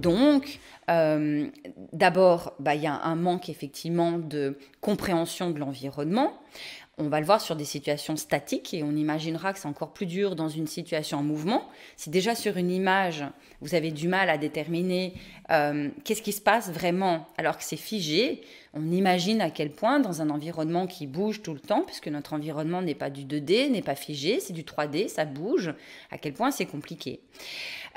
Donc, d'abord, il y a un manque effectivement de compréhension de l'environnement. On va le voir sur des situations statiques et on imaginera que c'est encore plus dur dans une situation en mouvement. Si déjà sur une image, vous avez du mal à déterminer qu'est-ce qui se passe vraiment alors que c'est figé, on imagine à quel point dans un environnement qui bouge tout le temps, puisque notre environnement n'est pas du 2D, n'est pas figé, c'est du 3D, ça bouge, à quel point c'est compliqué.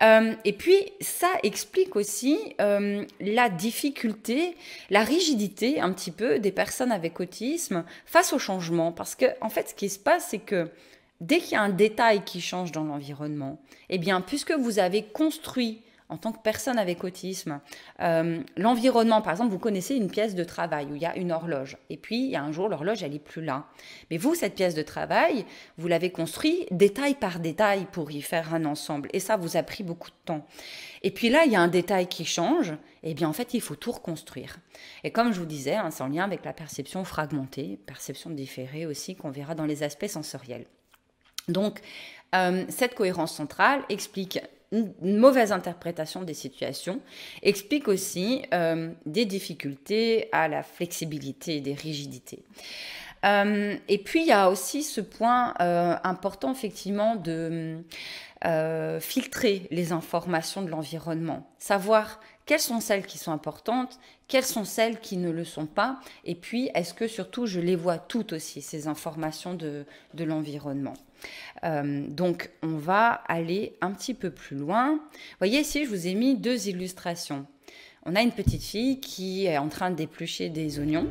Et puis, ça explique aussi la difficulté, la rigidité un petit peu des personnes avec autisme face au changement. Parce que, en fait, ce qui se passe, c'est que dès qu'il y a un détail qui change dans l'environnement, eh bien, puisque vous avez construit en tant que personne avec autisme, l'environnement, par exemple, vous connaissez une pièce de travail où il y a une horloge. Et puis, il y a un jour, l'horloge, elle n'est plus là. Mais vous, cette pièce de travail, vous l'avez construite détail par détail pour y faire un ensemble. Et ça vous a pris beaucoup de temps. Et puis là, il y a un détail qui change. Et bien, en fait, il faut tout reconstruire. Et comme je vous disais, hein, c'est en lien avec la perception fragmentée, perception différée aussi, qu'on verra dans les aspects sensoriels. Donc, cette cohérence centrale explique une mauvaise interprétation des situations, explique aussi des difficultés à la flexibilité et des rigidités. Et puis, il y a aussi ce point important, effectivement, de filtrer les informations de l'environnement, savoir quelles sont celles qui sont importantes, quelles sont celles qui ne le sont pas, et puis est-ce que surtout je les vois toutes aussi, ces informations de l'environnement. Donc on va aller un petit peu plus loin. Vous voyez ici, je vous ai mis 2 illustrations. On a une petite fille qui est en train d'éplucher des oignons.